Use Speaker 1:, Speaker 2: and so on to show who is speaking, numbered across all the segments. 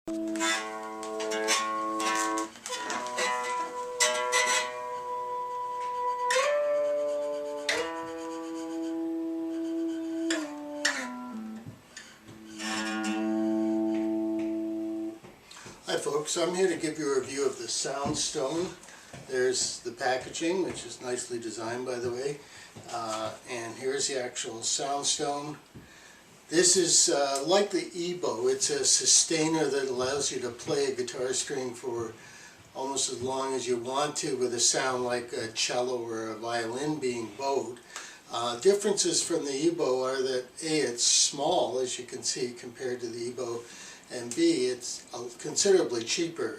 Speaker 1: Hi folks, I'm here to give you a review of the Soundstone. There's the packaging, which is nicely designed by the way, and here's the actual Soundstone. This is like the EBow. It's a sustainer that allows you to play a guitar string for almost as long as you want to with a sound like a cello or a violin being bowed. Differences from the EBow are that A, it's small as you can see compared to the EBow, and B, it's considerably cheaper.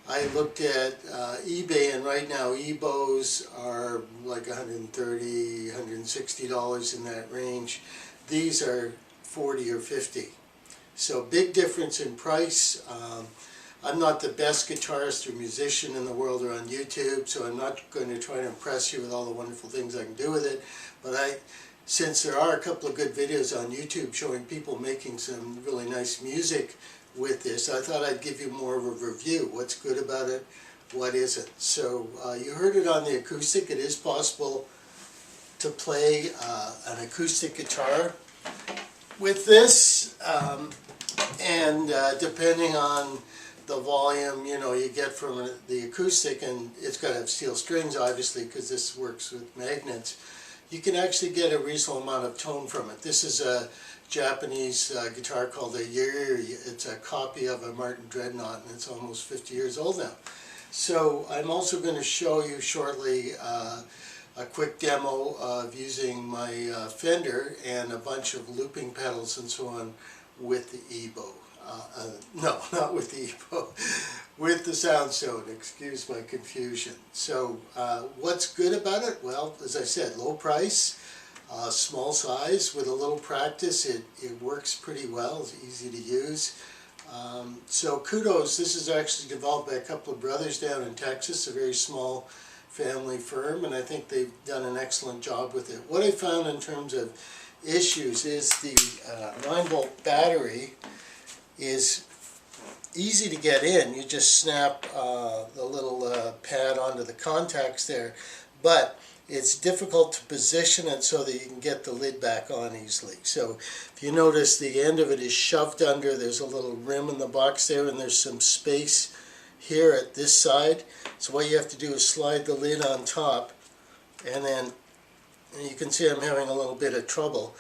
Speaker 1: I looked at eBay, and right now EBows are like $130, $160 in that range. These are $40 or $50. So big difference in price. I'm not the best guitarist or musician in the world or on YouTube, so I'm not going to try to impress you with all the wonderful things I can do with it. But since there are a couple of good videos on YouTube showing people making some really nice music with this, I thought I'd give you more of a review. What's good about it, what isn't. So you heard it on the acoustic. It is possible to play an acoustic guitar with this, and depending on the volume, you know, you get from the acoustic, and it's got to have steel strings obviously because this works with magnets, you can actually get a reasonable amount of tone from it. This is a Japanese guitar called a Yuri. It's a copy of a Martin Dreadnought, and it's almost 50 years old now. So I'm also going to show you shortly a quick demo of using my Fender and a bunch of looping pedals and so on with the EBow. No, not with the EBow, with the Soundstone. Excuse my confusion. So what's good about it? Well, as I said, low price, small size. With a little practice, it works pretty well. It's easy to use. So kudos. This is actually developed by a couple of brothers down in Texas, a very small family firm, and I think they've done an excellent job with it. What I found in terms of issues is the 9-volt battery is easy to get in. You just snap the little pad onto the contacts there, but it's difficult to position it so that you can get the lid back on easily. So if you notice, the end of it is shoved under. There's a little rim in the box there, and there's some space here at this side. So what you have to do is slide the lid on top, and then you can see I'm having a little bit of trouble.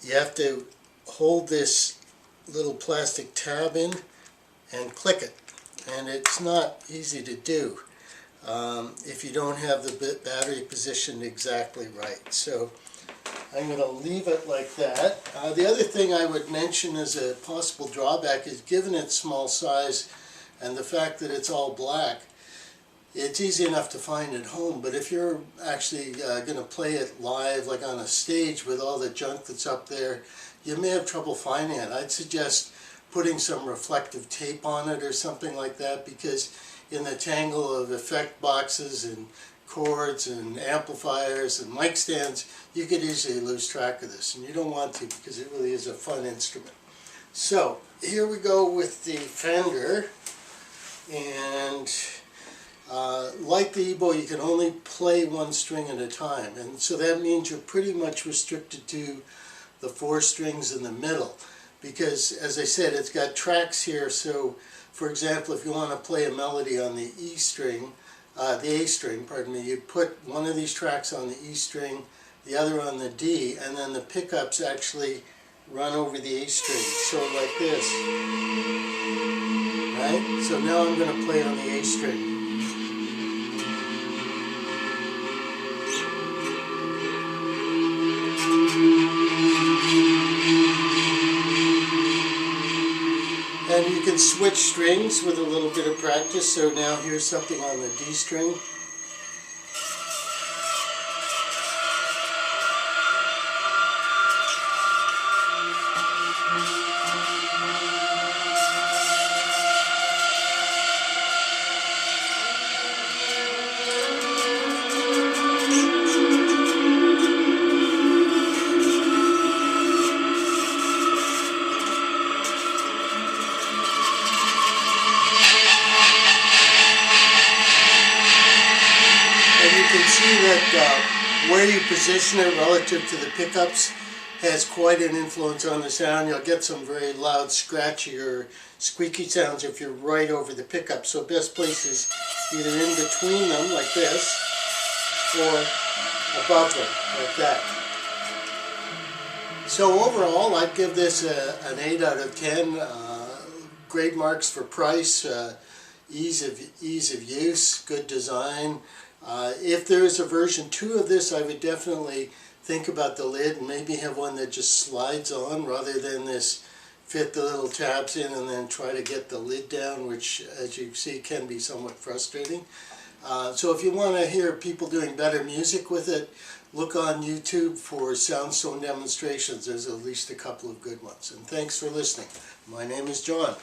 Speaker 1: You have to hold this little plastic tab in and click it, and it's not easy to do if you don't have the battery positioned exactly right. So I'm going to leave it like that. The other thing I would mention as a possible drawback is, given its small size and the fact that it's all black, it's easy enough to find at home, but if you're actually going to play it live, like on a stage with all the junk that's up there, you may have trouble finding it. I'd suggest putting some reflective tape on it or something like that, because in the tangle of effect boxes and cords and amplifiers and mic stands, you could easily lose track of this, and you don't want to, because it really is a fun instrument. So here we go with the Fender, and like the EBow, you can only play one string at a time, and so that means you're pretty much restricted to the 4 strings in the middle, because as I said, it's got tracks here. So for example, if you want to play a melody on the E string, the A string, pardon me, you put one of these tracks on the E string, the other on the D, and then the pickups actually run over the A string, so like this, right? So now I'm going to play on the A string. And you can switch strings with a little bit of practice. So now here's something on the D string. where you position it relative to the pickups has quite an influence on the sound. You'll get some very loud, scratchy or squeaky sounds if you're right over the pickup. So best place is either in between them, like this, or above them, like that. So overall, I'd give this an 8 out of 10. Great marks for price, ease of use, good design. If there is a version 2 of this, I would definitely think about the lid and maybe have one that just slides on rather than this fit the little tabs in and then try to get the lid down, which as you see can be somewhat frustrating. So if you want to hear people doing better music with it, look on YouTube for Soundstone demonstrations. There's at least a couple of good ones. And thanks for listening. My name is John.